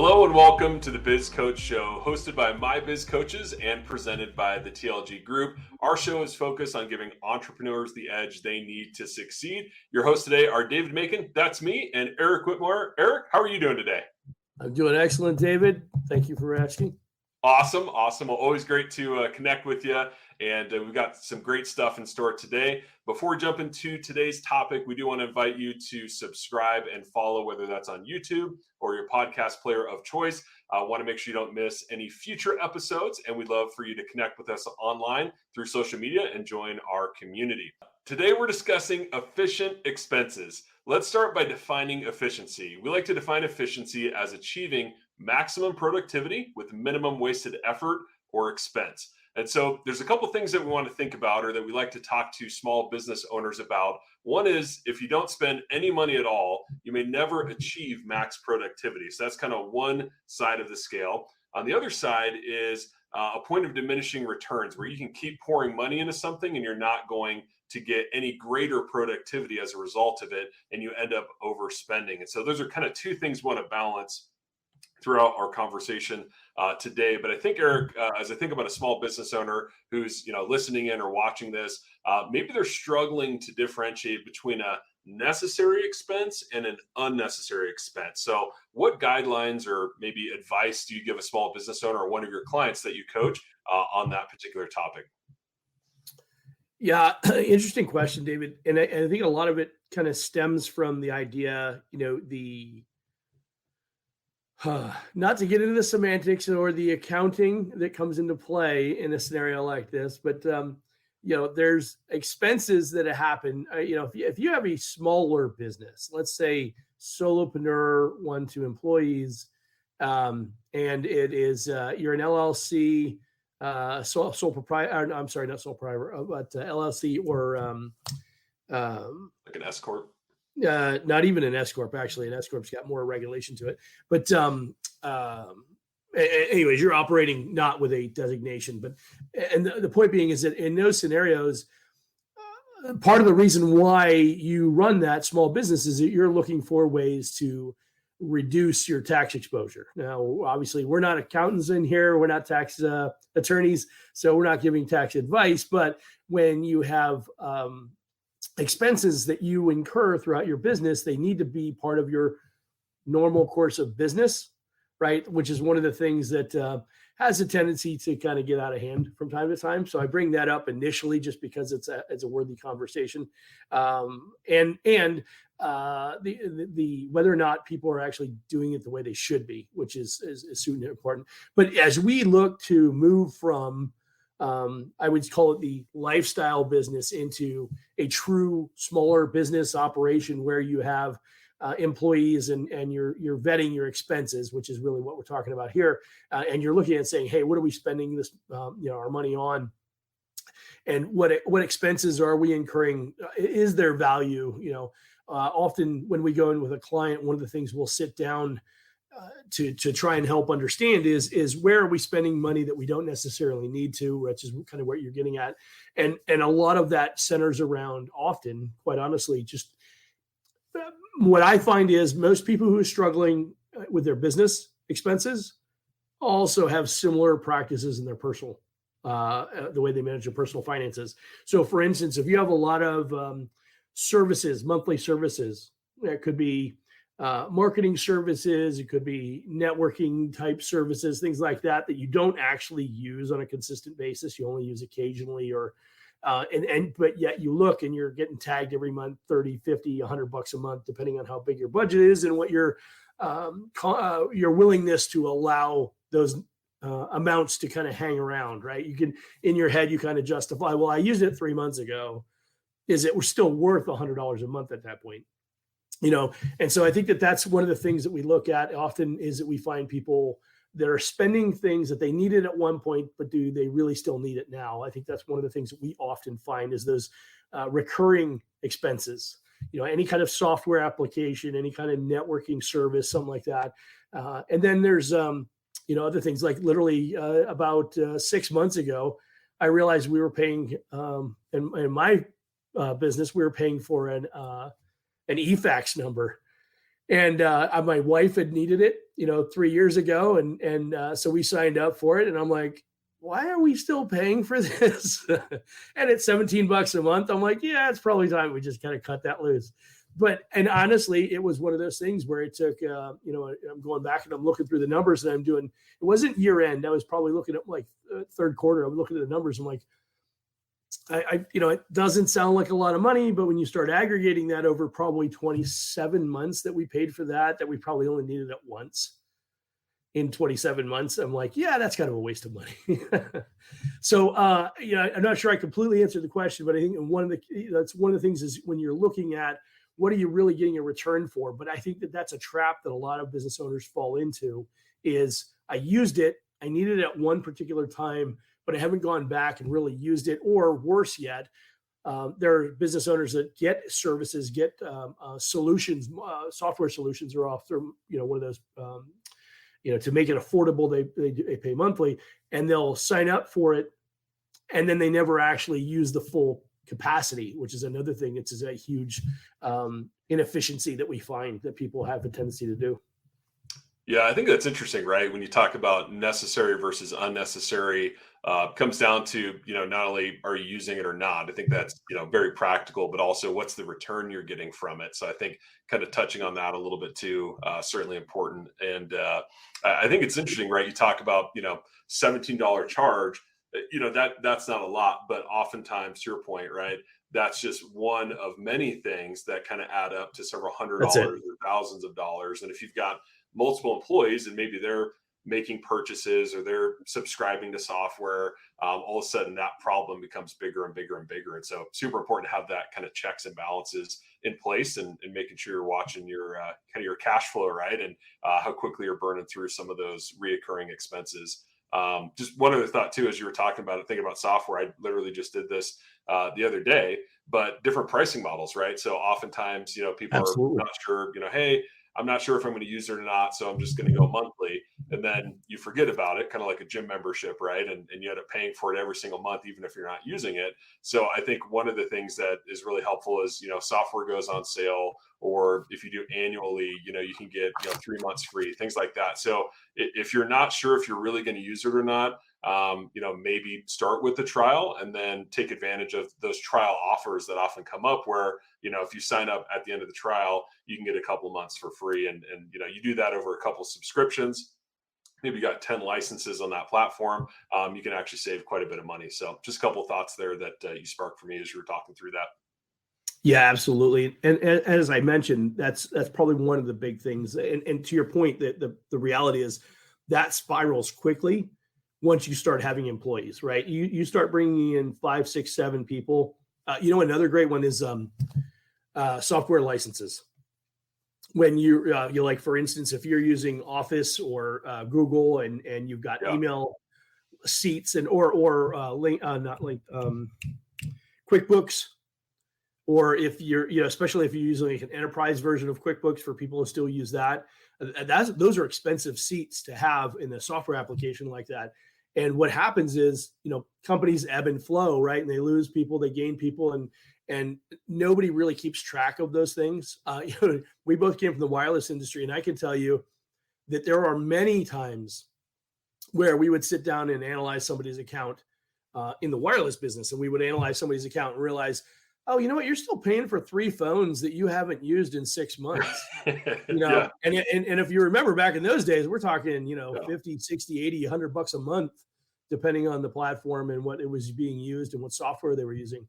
Hello and welcome to the Biz Coach Show, hosted by my Biz Coaches and presented by the TLG Group. Our show is focused on giving entrepreneurs the edge they need to succeed. Your hosts today are David Macon, that's me, and Eric Whitmore. Eric, how are you doing today? I'm doing excellent, David. Thank you for asking. Awesome. Well, always great to connect with you. And we've got some great stuff in store today. Before we jump into today's topic, we do want to invite you to subscribe and follow, whether that's on YouTube or your podcast player of choice. I want to make sure you don't miss any future episodes. And we'd love for you to connect with us online through social media and join our community. Today, we're discussing efficient expenses. Let's start by defining efficiency. We like to define efficiency as achieving maximum productivity with minimum wasted effort or expense. And so there's a couple things that we want to think about, or that we like to talk to small business owners about. One is, if you don't spend any money at all, you may never achieve max productivity. So that's kind of one side of the scale. On the other side is a point of diminishing returns, where you can keep pouring money into something and you're not going to get any greater productivity as a result of it, and you end up overspending. And so those are kind of two things we want to balance throughout our conversation today. But I think, Eric, as I think about a small business owner who's listening in or watching this, maybe they're struggling to differentiate between a necessary expense and an unnecessary expense. So what guidelines or maybe advice do you give a small business owner or one of your clients that you coach on that particular topic? Yeah, interesting question, David. And I think a lot of it kind of stems from the idea, not to get into the semantics or the accounting that comes into play in a scenario like this, but there's expenses that happen. If you have a smaller business, let's say solopreneur, 1-2 employees, and it is you're an LLC, sole proprietor. I'm sorry, not sole proprietor, but LLC or like an S corp. Not even an S corp. Actually, an S corp's got more regulation to it. But anyways, you're operating not with a designation. And the point being is that in those scenarios, part of the reason why you run that small business is that you're looking for ways to reduce your tax exposure. Now, obviously, we're not accountants in here. We're not tax attorneys, so we're not giving tax advice. But when you have expenses that you incur throughout your business, they need to be part of your normal course of business, right? Which is one of the things that has a tendency to kind of get out of hand from time to time. So I bring that up initially just because it's a worthy conversation, and the whether or not people are actually doing it the way they should be, which is super important. But as we look to move from I would call it the lifestyle business into a true smaller business operation where you have employees and you're vetting your expenses, which is really what we're talking about here. And you're looking at saying, hey, what are we spending this, our money on? And what expenses are we incurring? Is there value? Often when we go in with a client, one of the things we'll sit down to try and help understand is where are we spending money that we don't necessarily need to, which is kind of what you're getting at. And a lot of that centers around, often, quite honestly, just what I find is most people who are struggling with their business expenses also have similar practices in their personal, the way they manage their personal finances. So for instance, if you have a lot of services, monthly services, that could be marketing services, it could be networking type services, things like that you don't actually use on a consistent basis. You only use occasionally, or but yet you look and you're getting tagged every month, 30, 50, $100 a month, depending on how big your budget is and what your willingness to allow those amounts to kind of hang around, right? You can, in your head, you kind of justify, well, I used it 3 months ago. Is it still worth $100 a month at that point? And so I think that's one of the things that we look at often is that we find people that are spending things that they needed at one point, but do they really still need it now? I think that's one of the things that we often find is those recurring expenses, any kind of software application, any kind of networking service, something like that. And then there's, other things like literally about 6 months ago, I realized we were paying in my business, we were paying for an eFax number. And my wife had needed it, 3 years ago. And so we signed up for it. And I'm like, why are we still paying for this? And it's $17 a month. I'm like, yeah, it's probably time we just kind of cut that loose. And honestly, it was one of those things where it took, I'm going back and I'm looking through the numbers and it wasn't year end. I was probably looking at like third quarter. I'm looking at the numbers. I'm like, it doesn't sound like a lot of money, but when you start aggregating that over probably 27 months that we paid for that we probably only needed it once in 27 months, I'm like, yeah, that's kind of a waste of money. So, I'm not sure I completely answered the question, but I think that's one of the things is when you're looking at what are you really getting a return for? But I think that's a trap that a lot of business owners fall into is I used it, I needed it at one particular time, but I haven't gone back and really used it. Or worse yet, there are business owners that get services, get solutions, software solutions are off through, one of those, to make it affordable, they pay monthly and they'll sign up for it. And then they never actually use the full capacity, which is another thing. It's a huge inefficiency that we find that people have a tendency to do. Yeah, I think that's interesting, right? When you talk about necessary versus unnecessary, comes down to, not only are you using it or not. I think that's, very practical, but also what's the return you're getting from it. So I think kind of touching on that a little bit too, certainly important. And I think it's interesting, right? You talk about, $17 charge, that's not a lot, but oftentimes to your point, right? That's just one of many things that kind of add up to several $100s or thousands of dollars. And if you've got multiple employees and maybe they're making purchases or they're subscribing to software, all of a sudden that problem becomes bigger and bigger and bigger. And so super important to have that kind of checks and balances in place and making sure you're watching your kind of your cash flow, right? And how quickly you're burning through some of those reoccurring expenses. Just one other thought too, as you were talking about it, thinking about software, I literally just did this the other day, but different pricing models, right? So oftentimes, people Absolutely. are not sure, hey, I'm not sure if I'm going to use it or not, so I'm just going to go monthly. And then you forget about it, kind of like a gym membership, right? And you end up paying for it every single month, even if you're not using it. So I think one of the things that is really helpful is, software goes on sale, or if you do annually, you can get, 3 months free, things like that. So if you're not sure if you're really going to use it or not, maybe start with the trial and then take advantage of those trial offers that often come up where, if you sign up at the end of the trial, you can get a couple months for free. And you do that over a couple subscriptions. Maybe you got 10 licenses on that platform. You can actually save quite a bit of money. So just a couple of thoughts there that you sparked for me as you were talking through that. Yeah, absolutely. And as I mentioned, that's probably one of the big things. And to your point, that the reality is that spirals quickly once you start having employees, right? You start bringing in 5, 6, 7 people. Another great one is software licenses. When you like, for instance, if you're using Office or Google and you've got email seats and or QuickBooks, or if you're, especially if you're using like an enterprise version of QuickBooks for people who still use that, those are expensive seats to have in a software application like that. And what happens is, companies ebb and flow, right? And they lose people, they gain people, and nobody really keeps track of those things. We both came from the wireless industry, and I can tell you that there are many times where we would sit down and analyze somebody's account in the wireless business, and we would analyze somebody's account and realize, oh, you know what? You're still paying for 3 phones that you haven't used in 6 months. Yeah. And if you remember back in those days, we're talking, 50, 60, 80, $100 a month, depending on the platform and what it was being used and what software they were using.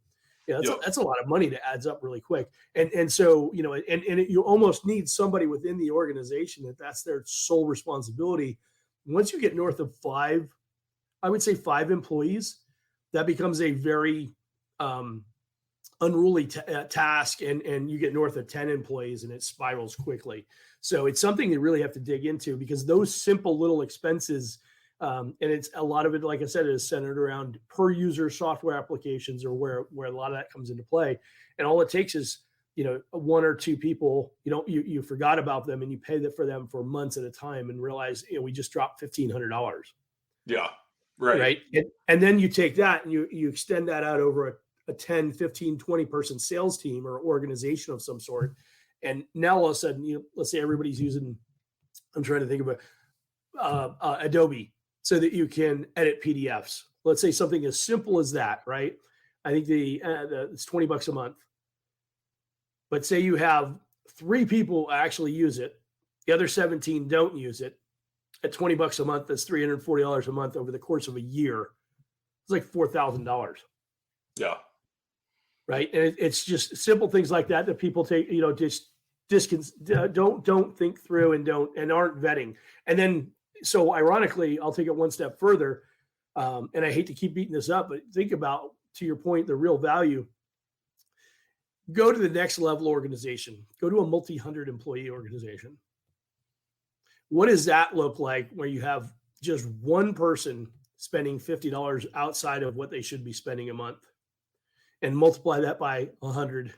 Yeah, that's a lot of money that adds up really quick. And so, you almost need somebody within the organization that's their sole responsibility. Once you get north of 5, I would say 5 employees, that becomes a very unruly task, and you get north of 10 employees and it spirals quickly. So it's something you really have to dig into, because those simple little expenses, and it's a lot of it, like I said, is centered around per user software applications, or where a lot of that comes into play. And all it takes is, 1 or 2 people, you forgot about them and you pay for them for months at a time and realize, we just dropped $1,500. Yeah. Right. And then you take that and you extend that out over a 10, 15, 20 person sales team or organization of some sort. And now all of a sudden, let's say everybody's using, I'm trying to think of Adobe so that you can edit PDFs. Let's say something as simple as that, right? I think it's $20 a month. But say you have 3 people actually use it, the other 17 don't use it. At $20 a month, that's $340 a month over the course of a year. It's like $4,000. Yeah. Right. And it's just simple things like that people take, don't think through and aren't vetting. And then, so ironically, I'll take it one step further. And I hate to keep beating this up, but think about, to your point, the real value. Go to the next level organization, go to a multi-100 employee organization. What does that look like where you have just one person spending $50 outside of what they should be spending a month, and multiply that by 100,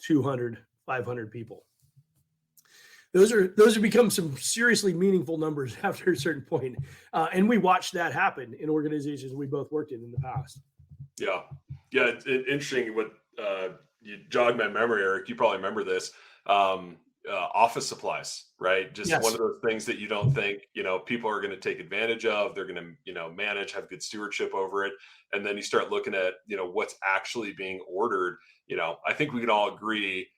200, 500 people? Those have become some seriously meaningful numbers after a certain point. And we watched that happen in organizations we both worked in the past. Yeah. Yeah. It's interesting what you jogged my memory, Eric. You probably remember this. Office supplies, right? Just Yes. One of those things that you don't think, people are going to take advantage of. They're going to, manage, have good stewardship over it. And then you start looking at, what's actually being ordered. I think we can all agree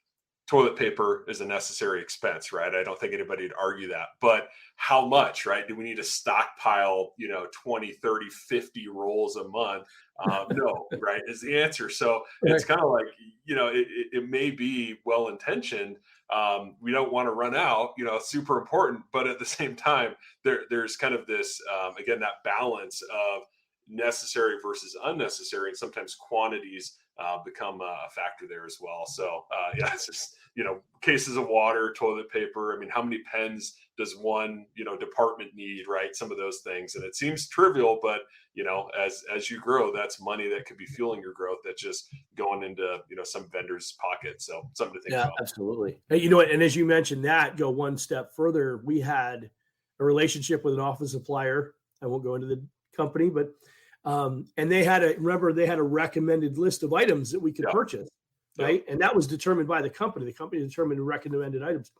toilet paper is a necessary expense, right? I don't think anybody would argue that, but how much, right? Do we need to stockpile, 20, 30, 50 rolls a month? No, right, is the answer. So it's kind of like, it may be well-intentioned. We don't want to run out, super important, but at the same time, there's kind of this, again, that balance of necessary versus unnecessary. And sometimes quantities become a factor there as well. So it's just, cases of water, toilet paper. I mean, how many pens does one, department need, right? Some of those things. And it seems trivial, but, as you grow, that's money that could be fueling your growth that's just going into, some vendor's pocket. So something to think about. Yeah, absolutely. And as you mentioned that, go one step further. We had a relationship with an office supplier. I won't go into the company, but and they had a recommended list of items that we could purchase, right? And that was determined by the company. The company determined recommended items.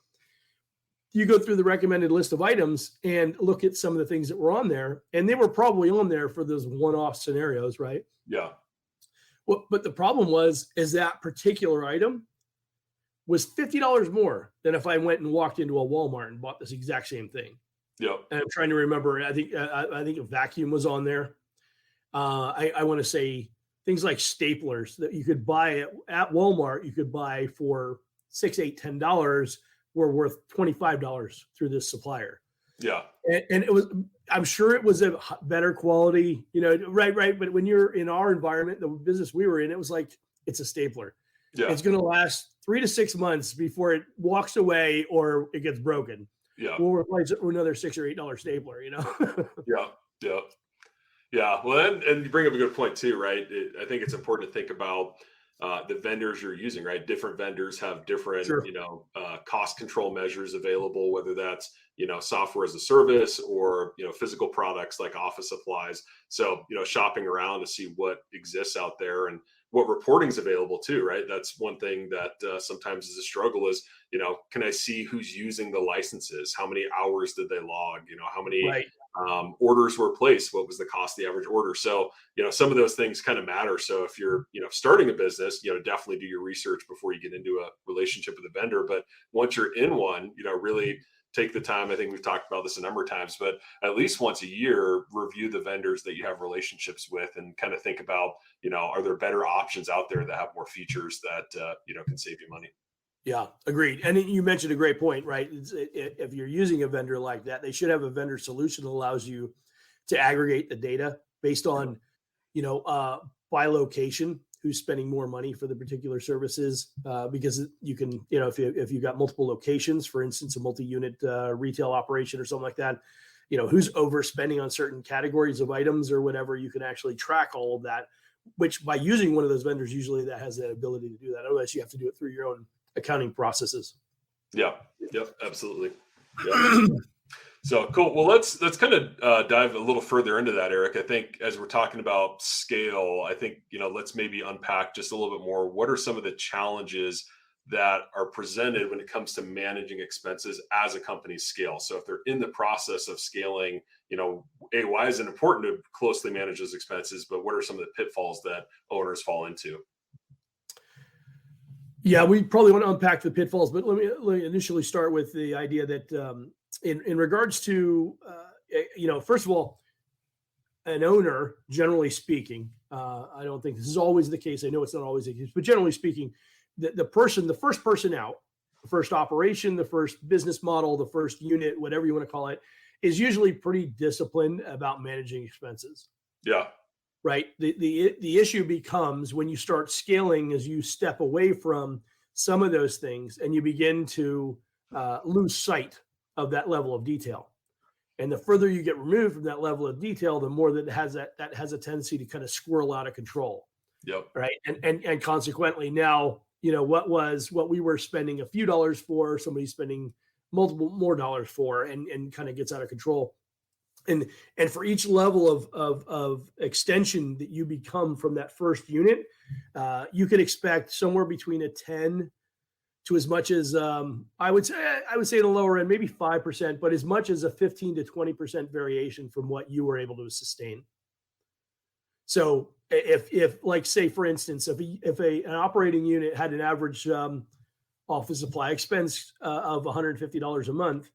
You go through the recommended list of items and look at some of the things that were on there, and they were probably on there for those one-off scenarios, right? Yeah. Well, but the problem is that particular item was $50 more than if I went and walked into a Walmart and bought this exact same thing. Yeah. And I'm trying to remember. I think a vacuum was on there. I want to say things like staplers that you could buy at Walmart, you could buy for $6, $8, $10 were worth $25 through this supplier. Yeah. And I'm sure it was a better quality, right. But when you're in our environment, the business we were in, it was like, it's a stapler. Yeah. It's going to last 3 to 6 months before it walks away or it gets broken. Yeah. We'll replace it with another $6 or $8 stapler, Yeah. Yeah. Yeah. Well, and you bring up a good point too, right? I think it's important to think about the vendors you're using, right? Different vendors have different, Sure. Cost control measures available, whether that's, software as a service or, physical products like office supplies. So, shopping around to see what exists out there and what reporting's available too, right? That's one thing that sometimes is a struggle is, can I see who's using the licenses? How many hours did they log? How many orders were placed? What was the cost of the average order? So, some of those things kind of matter. So if you're, starting a business, definitely do your research before you get into a relationship with a vendor. But once you're in one, really take the time. I think we've talked about this a number of times, but at least once a year, review the vendors that you have relationships with and kind of think about, are there better options out there that have more features that, can save you money? Yeah, agreed. And you mentioned a great point, right? If you're using a vendor like that, they should have a vendor solution that allows you to aggregate the data based on, by location, who's spending more money for the particular services, because you can, if you've got multiple locations, for instance, a multi-unit retail operation or something like that, who's overspending on certain categories of items or whatever, you can actually track all of that, which by using one of those vendors, usually that has that ability to do that. Otherwise, you have to do it through your own accounting processes. Yeah. Yep. Absolutely. Yeah. So cool. Well, let's kind of dive a little further into that, Eric. I think as we're talking about scale, I think, let's maybe unpack just a little bit more. What are some of the challenges that are presented when it comes to managing expenses as a company scale. So if they're in the process of scaling, why is it important to closely manage those expenses, but what are some of the pitfalls that owners fall into? Yeah, we probably want to unpack the pitfalls, but let me initially start with the idea that in regards to, first of all, an owner, generally speaking, I don't think this is always the case. I know it's not always the case, but generally speaking, the first person out, the first operation, the first business model, the first unit, whatever you want to call it, is usually pretty disciplined about managing expenses. Yeah. Right. The issue becomes when you start scaling, as you step away from some of those things and you begin to lose sight of that level of detail. And the further you get removed from that level of detail, the more that has a tendency to kind of squirrel out of control. Yep. Right. And consequently, now, what we were spending a few dollars for, somebody's spending multiple more dollars for, and kind of gets out of control. And for each level of extension that you become from that first unit, you can expect somewhere between a 10 to as much as I would say the lower end, maybe 5%, but as much as a 15 to 20% variation from what you were able to sustain. So if like, say, for instance, if an operating unit had an average office supply expense of $150 a month,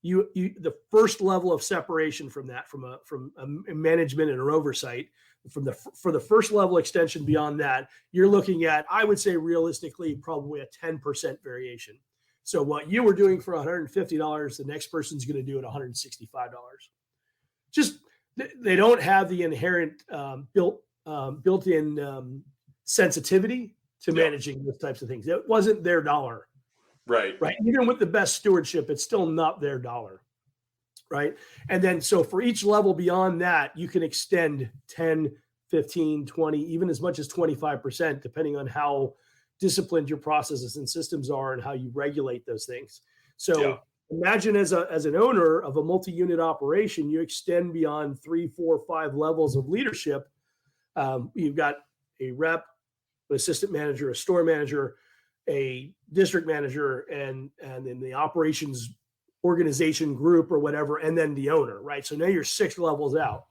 you the first level of separation from that, from a management and an oversight, for the first level extension beyond that, you're looking at, I would say realistically, probably a 10% variation. So what you were doing for $150, the next person's going to do at $165. Just they don't have the inherent built-in sensitivity to managing those types of things. It wasn't their dollar. Right. Even with the best stewardship, it's still not their dollar. Right. And then, so for each level beyond that, you can extend 10, 15, 20, even as much as 25%, depending on how disciplined your processes and systems are and how you regulate those things. So imagine as an owner of a multi-unit operation, you extend beyond 3, 4, 5 levels of leadership. You've got a rep, an assistant manager, a store manager, a district manager, and then the operations organization group or whatever, and then the owner, right? So now you're 6 levels out.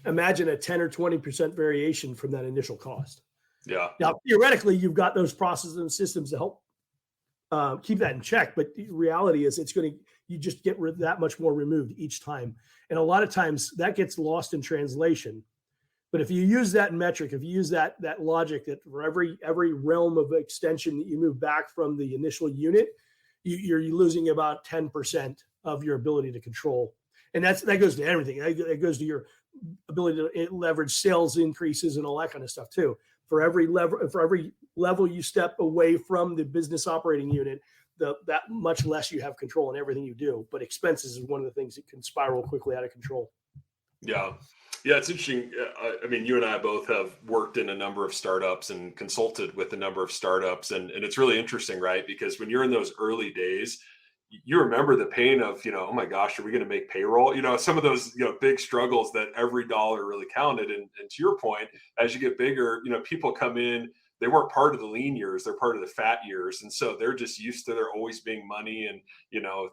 Imagine a 10 or 20% variation from that initial cost. Yeah. Now, theoretically, you've got those processes and systems to help keep that in check, but the reality is you just get that much more removed each time. And a lot of times that gets lost in translation. But if you use that metric, if you use that logic, that for every realm of extension that you move back from the initial unit, you're losing about 10% of your ability to control. And that goes to everything. It goes to your ability to leverage sales increases and all that kind of stuff too. For every level you step away from the business operating unit, that much less you have control in everything you do. But expenses is one of the things that can spiral quickly out of control. Yeah. Yeah, it's interesting. I mean, you and I both have worked in a number of startups and consulted with a number of startups. And it's really interesting, right? Because when you're in those early days, you remember the pain of, oh my gosh, are we going to make payroll? Some of those, big struggles that every dollar really counted. And to your point, as you get bigger, people come in, they weren't part of the lean years, they're part of the fat years. And so they're just used to there always being money and,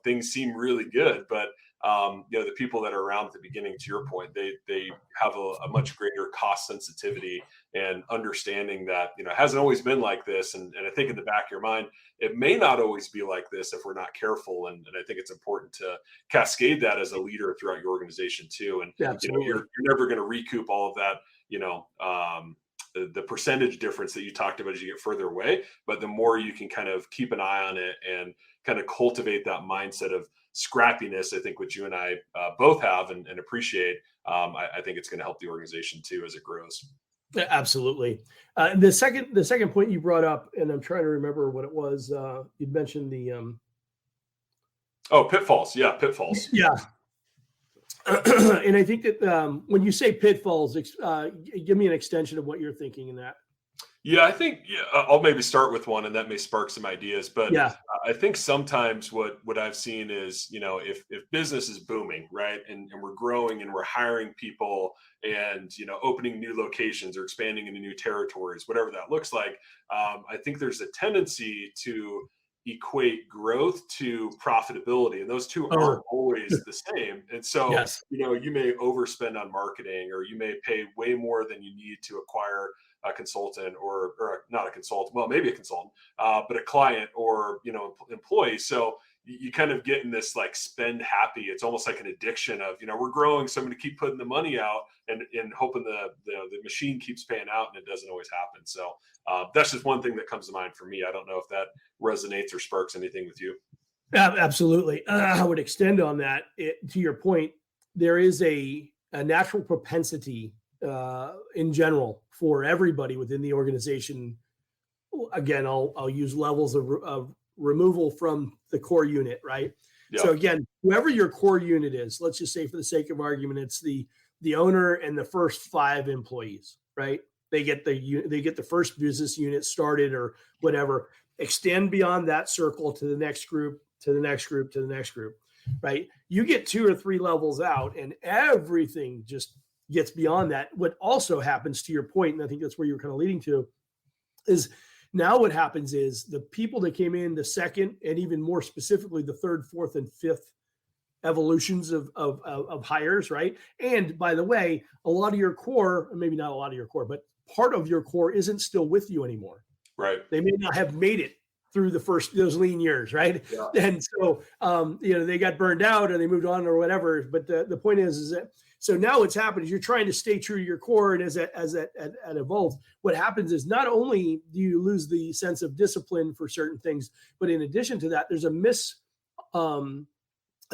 things seem really good. But, the people that are around at the beginning, to your point, they have a much greater cost sensitivity and understanding that, it hasn't always been like this. And I think in the back of your mind, it may not always be like this if we're not careful. And I think it's important to cascade that as a leader throughout your organization too. And, you're never going to recoup all of that, the percentage difference that you talked about as you get further away, but the more you can kind of keep an eye on it and kind of cultivate that mindset of scrappiness, I think what you and I both have and appreciate, I think it's going to help the organization too as it grows. Absolutely. The second point you brought up, and I'm trying to remember what it was. You'd mentioned the pitfalls. Yeah, pitfalls. Yeah. And I think that when you say pitfalls, give me an extension of what you're thinking in that. Yeah, I think I'll maybe start with one, and that may spark some ideas. But Yeah. I think sometimes what I've seen is, if business is booming, right, and we're growing and we're hiring people, and opening new locations or expanding into new territories, whatever that looks like, I think there's a tendency to equate growth to profitability, and those two aren't Oh, always the same. And so, yes. you may overspend on marketing, or you may pay way more than you need to acquire a consultant, or not a consultant, well, maybe a consultant, but a client, or employee. So you kind of get in this like spend happy. It's almost like an addiction of, we're growing, so I'm going to keep putting the money out, and hoping the machine keeps paying out, and it doesn't always happen. So that's just one thing that comes to mind for me. I don't know if that resonates or sparks anything with you. Absolutely. I would extend on that. To your point, there is a natural propensity in general for everybody within the organization. Again, I'll use levels of removal from the core unit, right? Yeah. So again, whoever your core unit is, let's just say for the sake of argument, it's the owner and the first 5 employees, right? They get the first business unit started or whatever. Extend beyond that circle to the next group, to the next group, to the next group, right? You get 2 or 3 levels out, and everything just gets beyond that. What also happens, to your point, and I think that's where you're kind of leading to, is now what happens is the people that came in the second, and even more specifically the third, fourth, and fifth evolutions of hires, right? And by the way, a lot of your core, maybe not a lot of your core, but part of your core isn't still with you anymore. Right. They may not have made it through those lean years, right? Yeah. And so they got burned out or they moved on or whatever. But the point is that, so now what's happened is you're trying to stay true to your core, and as that evolves, what happens is not only do you lose the sense of discipline for certain things, but in addition to that, there's a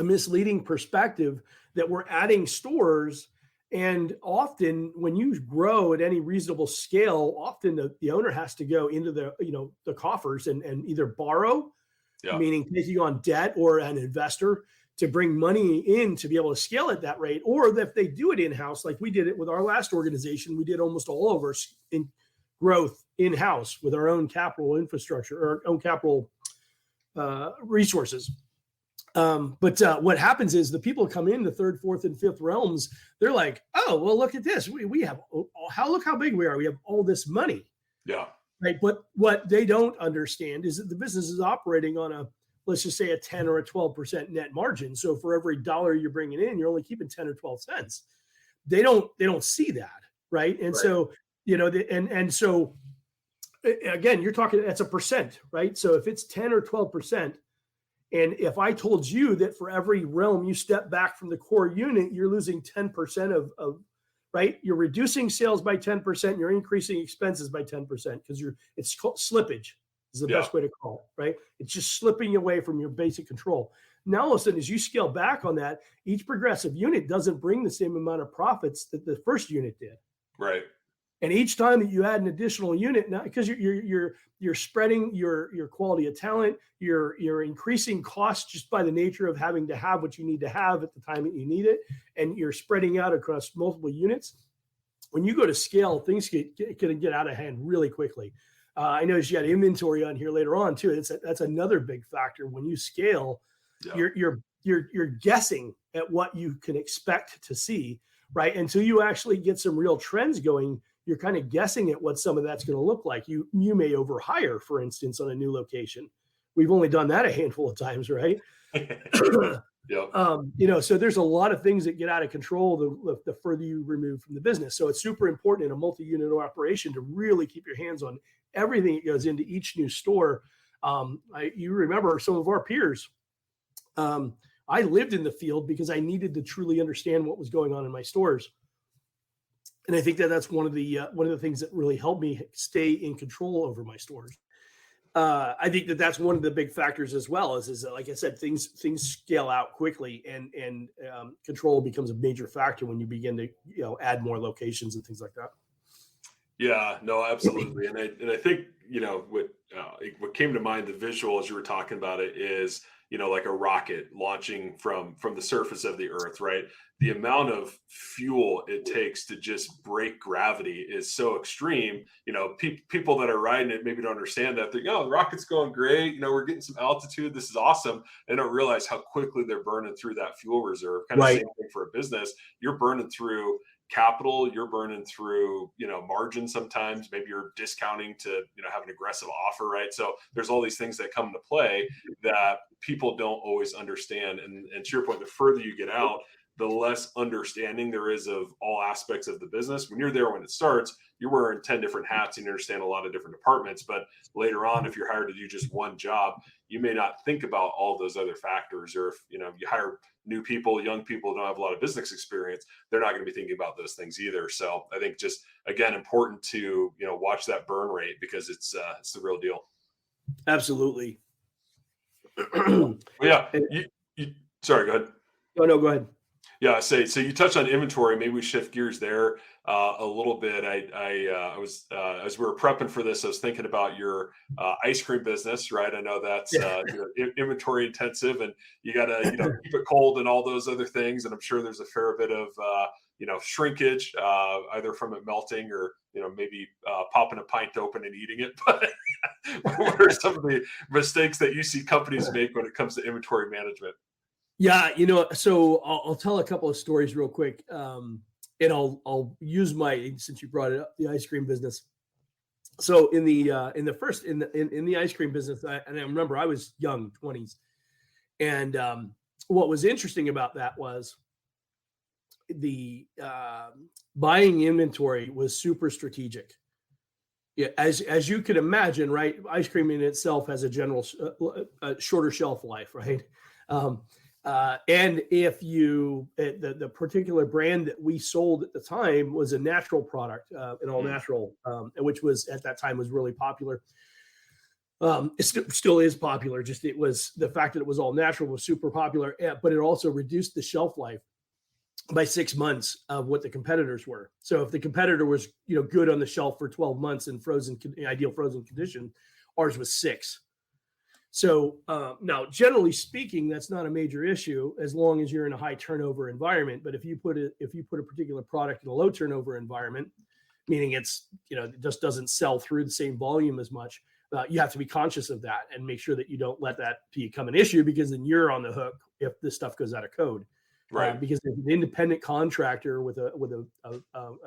misleading perspective that we're adding stores. And often when you grow at any reasonable scale, often the owner has to go into the coffers and either borrow, meaning taking on debt, or an investor to bring money in to be able to scale at that rate. Or if they do it in-house, like we did it with our last organization, we did almost all of our growth in-house with our own capital infrastructure, or our own capital resources. But what happens is the people come in the third, fourth, and fifth realms. They're like, oh, well, look at this. We have look how big we are. We have all this money. Yeah. Right. But what they don't understand is that the business is operating on let's just say a 10 or a 12% net margin. So for every dollar you're bringing in, you're only keeping 10 or 12 cents. They don't see that. Right. And so, and so again, you're talking, that's a percent, right? So if it's 10 or 12%, and if I told you that for every realm you step back from the core unit, you're losing 10% of right? You're reducing sales by 10%, you're increasing expenses by 10%, because it's called slippage is the best way to call it, right? It's just slipping away from your basic control. Now, all of a sudden, as you scale back on that, each progressive unit doesn't bring the same amount of profits that the first unit did. Right. And each time that you add an additional unit, now because you're spreading your quality of talent, you're increasing costs just by the nature of having to have what you need to have at the time that you need it, and you're spreading out across multiple units. When you go to scale, things can get out of hand really quickly. I noticed you had inventory on here later on too. That's another big factor. When you scale, you're guessing at what you can expect to see, right? Until you actually get some real trends going, you're kind of guessing at what some of that's going to look like. You may overhire, for instance, on a new location. We've only done that a handful of times, right? So there's a lot of things that get out of control the further you remove from the business. So it's super important in a multi-unit operation to really keep your hands on everything that goes into each new store. You remember some of our peers. I lived in the field because I needed to truly understand what was going on in my stores. And I think that's one of the things that really helped me stay in control over my stores. I think that's one of the big factors as well. Is that, like I said, things scale out quickly, and control becomes a major factor when you begin to add more locations and things like that. Yeah, no, absolutely, and I think what came to mind, the visual as you were talking about it, is like a rocket launching from the surface of the earth, right? The amount of fuel it takes to just break gravity is so extreme. People that are riding it maybe don't understand that. They're, the rocket's going great. We're getting some altitude. This is awesome. They don't realize how quickly they're burning through that fuel reserve. Kind of Right. same thing for a business. You're burning through capital, you're burning through margin. Sometimes maybe you're discounting to have an aggressive offer, right? So there's all these things that come into play that people don't always understand, and to your point, the further you get out, the less understanding there is of all aspects of the business. When you're there, when it starts, you're wearing 10 different hats and you understand a lot of different departments, but later on, if you're hired to do just one job, you may not think about all those other factors. Or if you hire new people, young people who don't have a lot of business experience, they're not going to be thinking about those things either. So I think just, again, important to watch that burn rate, because it's the real deal. Absolutely. Yeah. Sorry, go ahead. No, go ahead. Yeah, so you touched on inventory. Maybe we shift gears there a little bit. I was as we were prepping for this, I was thinking about your ice cream business, right? I know that's inventory intensive, and you got to keep it cold and all those other things. And I'm sure there's a fair bit of shrinkage, either from it melting or maybe popping a pint open and eating it. But what are some of the mistakes that you see companies make when it comes to inventory management? Yeah, so I'll tell a couple of stories real quick, and I'll use since you brought it up, the ice cream business. So in the ice cream business, and I remember I was young, 20s, and what was interesting about that was the buying inventory was super strategic. Yeah, as you can imagine, right? Ice cream in itself has a general shorter shelf life, right? And if the particular brand that we sold at the time was a natural product, an all natural, which was at that time was really popular. It still is popular. Just it was the fact that it was all natural was super popular, but it also reduced the shelf life by 6 months of what the competitors were. So if the competitor was good on the shelf for 12 months in ideal frozen condition, ours was 6. So now, generally speaking, that's not a major issue as long as you're in a high turnover environment. But if you put a particular product in a low turnover environment, meaning it just doesn't sell through the same volume as much, you have to be conscious of that and make sure that you don't let that become an issue, because then you're on the hook if this stuff goes out of code. Right. Because if an independent contractor with a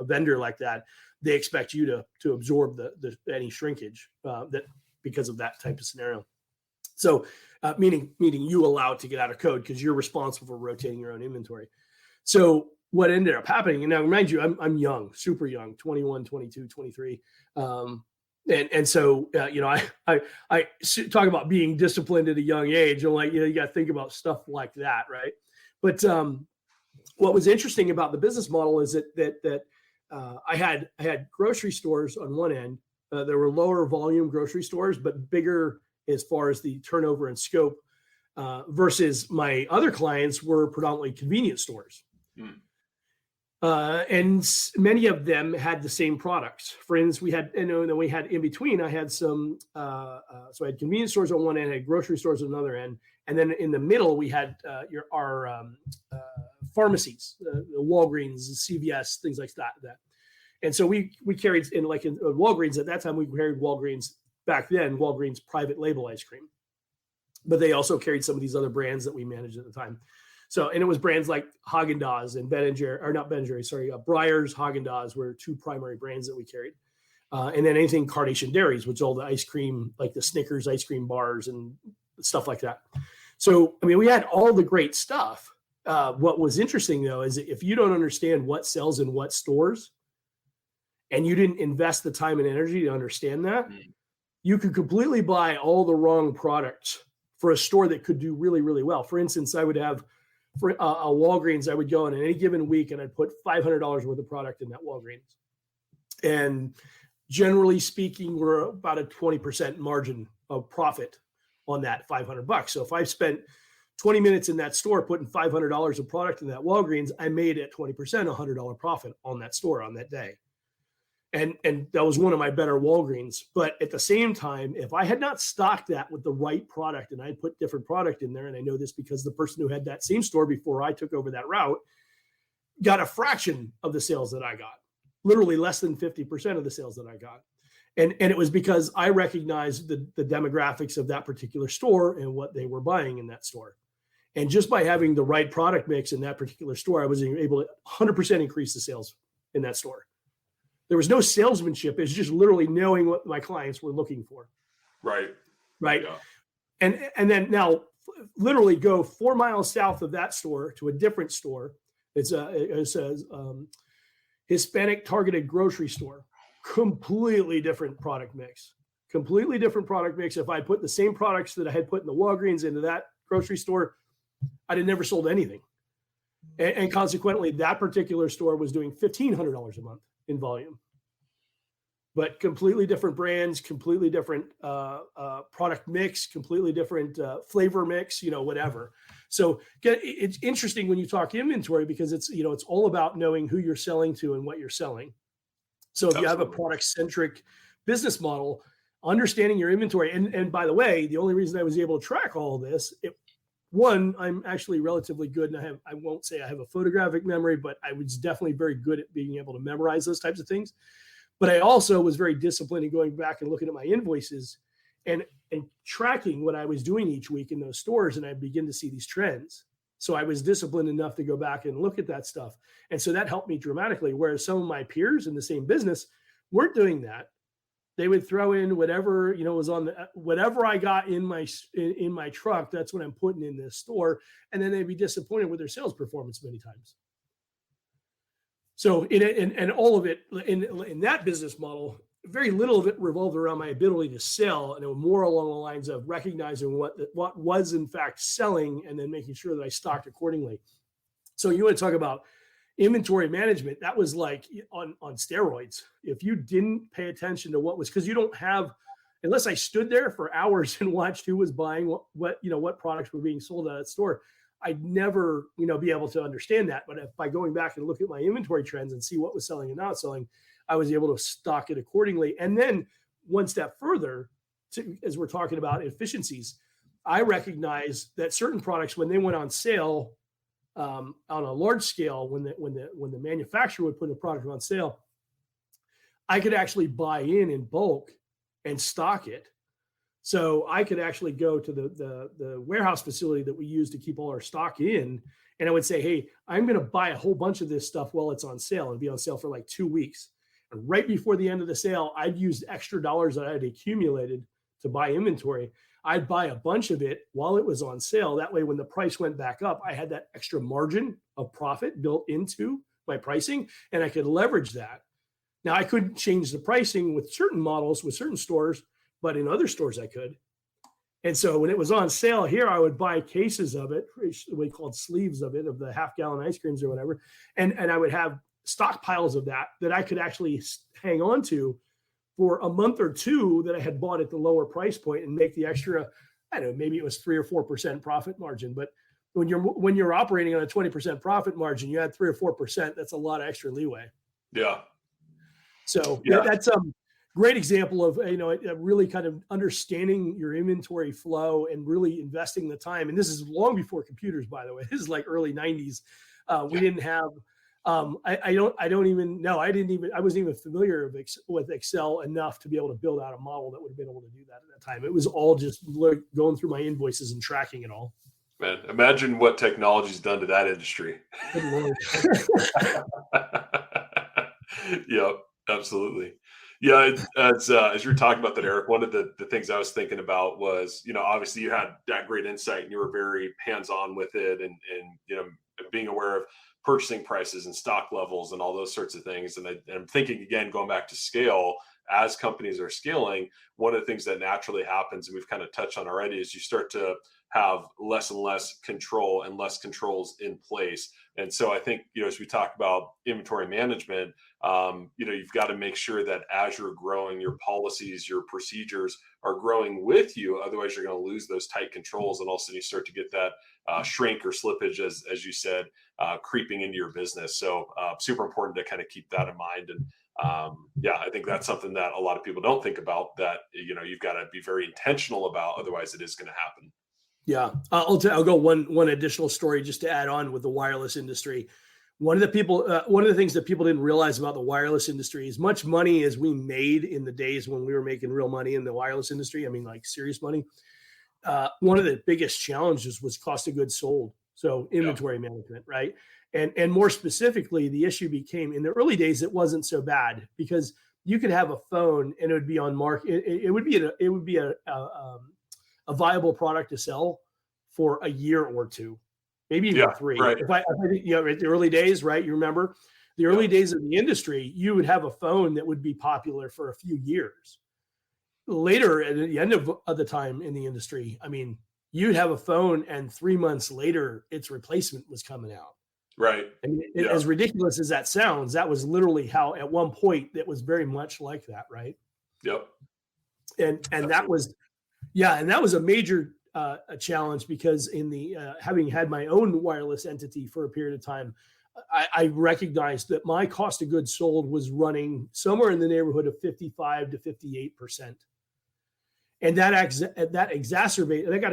vendor like that, they expect you to absorb the any shrinkage that because of that type of scenario. So, meaning you allow it to get out of code because you're responsible for rotating your own inventory. So what ended up happening, and now remind you, I'm young, super young, 21, 22, 23. And so, I talk about being disciplined at a young age. I'm like, you got to think about stuff like that, right? But what was interesting about the business model is that I had grocery stores on one end. There were lower volume grocery stores, but bigger as far as the turnover and scope, versus my other clients were predominantly convenience stores. And many of them had the same products. For instance, we had in between, I had some, so I had convenience stores on one end, I had grocery stores on another end. And then in the middle, we had our pharmacies, the Walgreens, CVS, things like that. And so we carried in Walgreens at that time, we carried Walgreens back then, Walgreens private label ice cream, but they also carried some of these other brands that we managed at the time. So, and it was brands like Haagen-Dazs and Breyers, Haagen-Dazs were two primary brands that we carried. And then anything Carnation Dairies, which all the ice cream, like the Snickers ice cream bars and stuff like that. So, I mean, we had all the great stuff. What was interesting though, is if you don't understand what sells in what stores, and you didn't invest the time and energy to understand that, you could completely buy all the wrong products for a store that could do really, really well. For instance, I would have for a Walgreens, I would go in any given week and I'd put $500 worth of product in that Walgreens. And generally speaking, we're about a 20% margin of profit on that $500. So if I spent 20 minutes in that store putting $500 of product in that Walgreens, I made at 20% $100 profit on that store on that day. And that was one of my better Walgreens. But at the same time, if I had not stocked that with the right product, and I put different product in there, and I know this because the person who had that same store before I took over that route got a fraction of the sales that I got, literally less than 50% of the sales that I got. And it was because I recognized the demographics of that particular store and what they were buying in that store. And just by having the right product mix in that particular store, I was able to 100% increase the sales in that store. There was no salesmanship. It's just literally knowing what my clients were looking for. Right. Yeah. And then now literally go 4 miles south of that store to a different store. It says Hispanic targeted grocery store. Completely different product mix. If I put the same products that I had put in the Walgreens into that grocery store, I'd have never sold anything. And consequently, that particular store was doing $1,500 a month in volume. But completely different brands, completely different product mix, completely different flavor mix, whatever. So it's interesting when you talk inventory because it's all about knowing who you're selling to and what you're selling. So if you have a product-centric business model, understanding your inventory, and by the way, the only reason I was able to track all of this, one, I'm actually relatively good, and I won't say I have a photographic memory, but I was definitely very good at being able to memorize those types of things. But I also was very disciplined in going back and looking at my invoices and tracking what I was doing each week in those stores, and I begin to see these trends. So I was disciplined enough to go back and look at that stuff. And so that helped me dramatically, whereas some of my peers in the same business weren't doing that. They would throw in whatever, was on whatever I got in my truck, that's what I'm putting in this store. And then they'd be disappointed with their sales performance many times. So and all of it in that business model, very little of it revolved around my ability to sell, and it was more along the lines of recognizing what was in fact selling and then making sure that I stocked accordingly. So you want to talk about inventory management, that was like on steroids. If you didn't pay attention to what was, because you don't have, unless I stood there for hours and watched who was buying what products were being sold at that store, I'd never, be able to understand that. But by going back and look at my inventory trends and see what was selling and not selling, I was able to stock it accordingly. And then one step further, as we're talking about efficiencies, I recognize that certain products, when they went on sale on a large scale, when the manufacturer would put a product on sale, I could actually buy in bulk and stock it. So I could actually go to the warehouse facility that we use to keep all our stock in, and I would say, hey, I'm going to buy a whole bunch of this stuff while it's on sale, and be on sale for like 2 weeks. And right before the end of the sale, I'd used extra dollars that I had accumulated to buy inventory. I'd buy a bunch of it while it was on sale. That way, when the price went back up, I had that extra margin of profit built into my pricing, and I could leverage that. Now, I couldn't change the pricing with certain models, with certain stores, but in other stores I could. And so when it was on sale here, I would buy cases of it, we called sleeves of it, of the half-gallon ice creams or whatever. And I would have stockpiles of that I could actually hang on to for a month or two that I had bought at the lower price point and make the extra, I don't know, maybe it was 3 or 4% profit margin. But when you're operating on a 20% profit margin, you add 3 or 4%, that's a lot of extra leeway. Yeah. So that's a great example of, really kind of understanding your inventory flow and really investing the time. And this is long before computers, by the way. This is like early 90s. We didn't have, I wasn't even familiar with Excel enough to be able to build out a model that would have been able to do that at that time. It was all just going through my invoices and tracking it all. Man, imagine what technology's done to that industry. Good Lord. Yep, absolutely. Yeah, as you were talking about that, Eric, one of the things I was thinking about was, obviously you had that great insight and you were very hands-on with it and being aware of purchasing prices and stock levels and all those sorts of things. And I'm thinking, again, going back to scale, as companies are scaling, one of the things that naturally happens, and we've kind of touched on already, is you start to have less and less control and less controls in place. And so I think, as we talk about inventory management, you've got to make sure that as you're growing, your policies, your procedures are growing with you. Otherwise, you're going to lose those tight controls. And all of a sudden you start to get that shrink or slippage, as you said, creeping into your business. So super important to kind of keep that in mind. And Yeah, I think that's something that a lot of people don't think about, that, you've got to be very intentional about, otherwise it is going to happen. Yeah, I'll go one additional story just to add on with the wireless industry. One of the things that people didn't realize about the wireless industry, as much money as we made in the days when we were making real money in the wireless industry, I mean, like serious money, one of the biggest challenges was cost of goods sold. So inventory management, right? And more specifically, the issue became, in the early days, it wasn't so bad because you could have a phone and it would be on market. It would be a viable product to sell for a year or two, maybe even 3. Right. If I at the early days, right? You remember the early days of the industry, you would have a phone that would be popular for a few years. Later, at the end of the time in the industry, I mean, you'd have a phone and 3 months later, its replacement was coming out. Right. I mean, as ridiculous as that sounds, that was literally how at one point that was very much like that, right? Yep. And that was, and that was a major a challenge, because in the having had my own wireless entity for a period of time, I recognized that my cost of goods sold was running somewhere in the neighborhood of 55 to 58%. And that got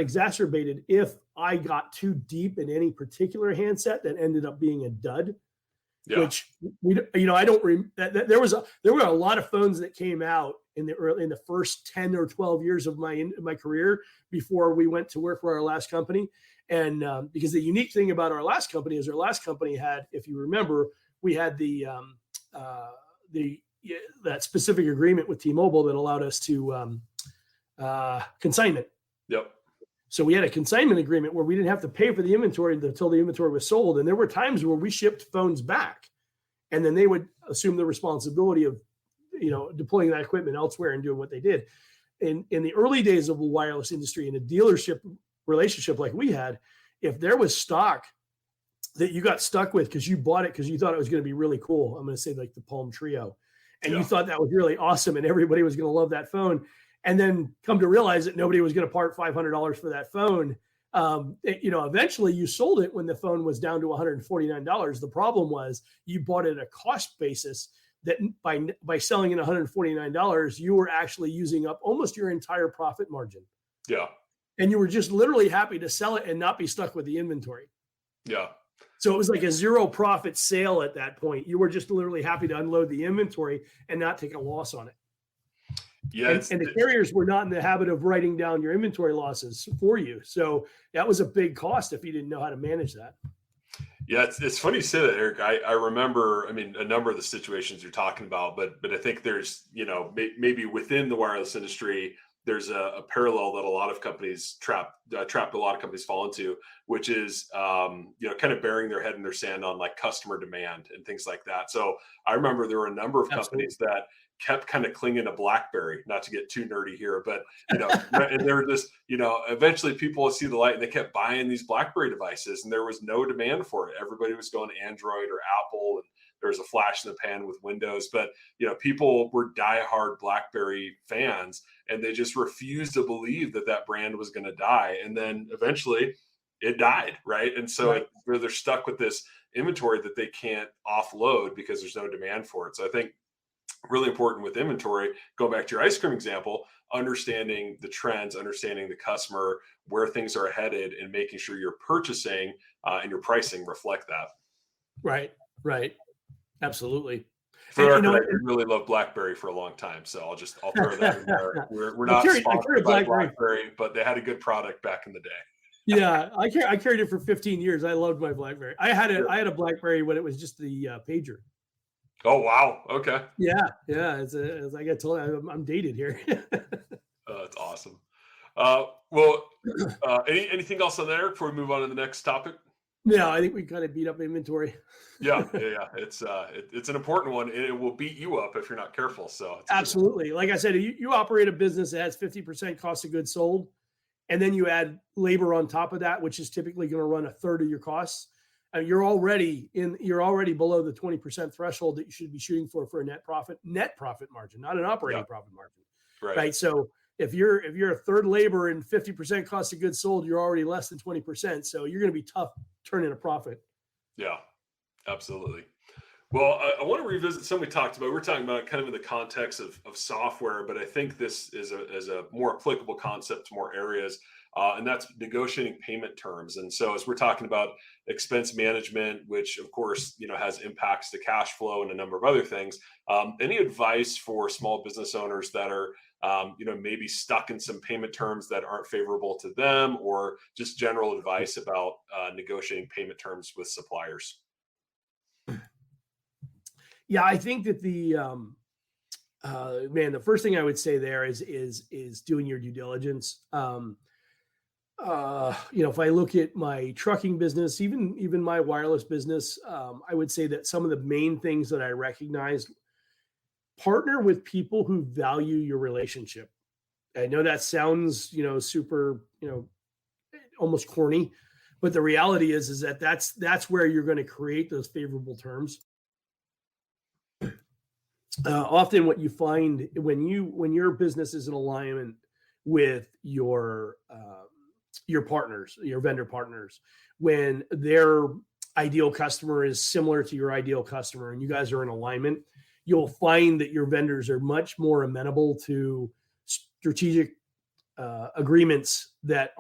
exacerbated if I got too deep in any particular handset that ended up being a dud. Yeah. Which I don't there were a lot of phones that came out in the first 10 or 12 years of my career before we went to work for our last company. And because the unique thing about our last company is our last company had, if you remember, we had that specific agreement with T-Mobile that allowed us to consignment. Yep. So we had a consignment agreement where we didn't have to pay for the inventory until the inventory was sold. And there were times where we shipped phones back, and then they would assume the responsibility of, deploying that equipment elsewhere and doing what they did. In the early days of the wireless industry, in a dealership relationship like we had, if there was stock that you got stuck with because you bought it because you thought it was going to be really cool, I'm going to say like the Palm Trio, and you thought that was really awesome and everybody was going to love that phone, and then come to realize that nobody was going to part $500 for that phone. Eventually you sold it when the phone was down to $149. The problem was you bought it at a cost basis that by selling it $149, you were actually using up almost your entire profit margin. Yeah. And you were just literally happy to sell it and not be stuck with the inventory. Yeah. So it was like a zero profit sale at that point. You were just literally happy to unload the inventory and not take a loss on it. Yeah, and the carriers were not in the habit of writing down your inventory losses for you. So that was a big cost if you didn't know how to manage that. Yeah, it's funny you say that, Eric. I remember, a number of the situations you're talking about, but I think there's, maybe within the wireless industry, there's a parallel that a lot of companies trap a lot of companies fall into, which is, kind of burying their head in their sand on like customer demand and things like that. So I remember there were a number of companies that kept kind of clinging to BlackBerry, not to get too nerdy here, but, and they were just, eventually people would see the light and they kept buying these BlackBerry devices and there was no demand for it. Everybody was going Android or Apple, and there was a flash in the pan with Windows, but, people were diehard BlackBerry fans and they just refused to believe that brand was going to die. And then eventually it died. Right. And so they're stuck with this inventory that they can't offload because there's no demand for it. So I think really important with inventory, going back to your ice cream example, understanding the trends, understanding the customer, where things are headed, and making sure your purchasing and your pricing reflect that. Right. Absolutely. I really love BlackBerry for a long time, so I'll throw that in there. We're not sponsored by BlackBerry, but they had a good product back in the day. Yeah, I carried it for 15 years. I loved my BlackBerry. I had a BlackBerry when it was just the pager. Oh wow! Okay. Yeah. As I got told, I'm dated here. That's awesome. Anything else on there before we move on to the next topic? Yeah, I think we kind of beat up inventory. Yeah. It's an important one. It will beat you up if you're not careful. So absolutely, like I said, you operate a business that has 50% cost of goods sold, and then you add labor on top of that, which is typically going to run a third of your costs. You're already below the 20% threshold that you should be shooting for a net profit margin, not an operating profit margin. Right. So if you're a third labor and 50% cost of goods sold, you're already less than 20%. So you're going to be tough turning a profit. Yeah, absolutely. Well, I want to revisit something we talked about. We're talking about it kind of in the context of software, but I think this is a more applicable concept to more areas, and that's negotiating payment terms. And so, as we're talking about expense management, which of course has impacts to cash flow and a number of other things, any advice for small business owners that are maybe stuck in some payment terms that aren't favorable to them, or just general advice about negotiating payment terms with suppliers? Yeah, I think that the first thing I would say there is doing your due diligence. If I look at my trucking business, even my wireless business, I would say that some of the main things that I recognize: partner with people who value your relationship. I know that sounds, super, almost corny, but the reality is that that's where you're going to create those favorable terms. Often what you find when your business is in alignment with your partners, your vendor partners, when their ideal customer is similar to your ideal customer and you guys are in alignment, you'll find that your vendors are much more amenable to strategic agreements that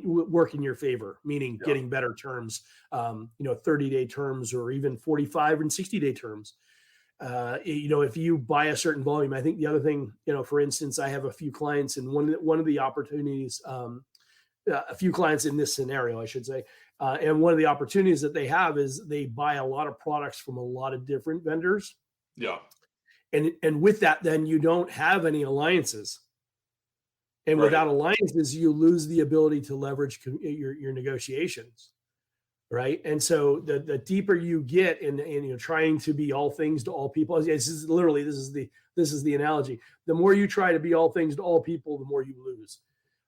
work in your favor, meaning getting better terms, 30-day terms, or even 45 and 60-day terms. If you buy a certain volume. I think the other thing, for instance, I have a few clients, and one of the opportunities, a few clients in this scenario, I should say, and one of the opportunities that they have is they buy a lot of products from a lot of different vendors. Yeah. And with that, then you don't have any alliances. And Right. without alliances, you lose the ability to leverage your negotiations. Right. And so the deeper you get in trying to be all things to all people, this is the analogy. The more you try to be all things to all people, the more you lose.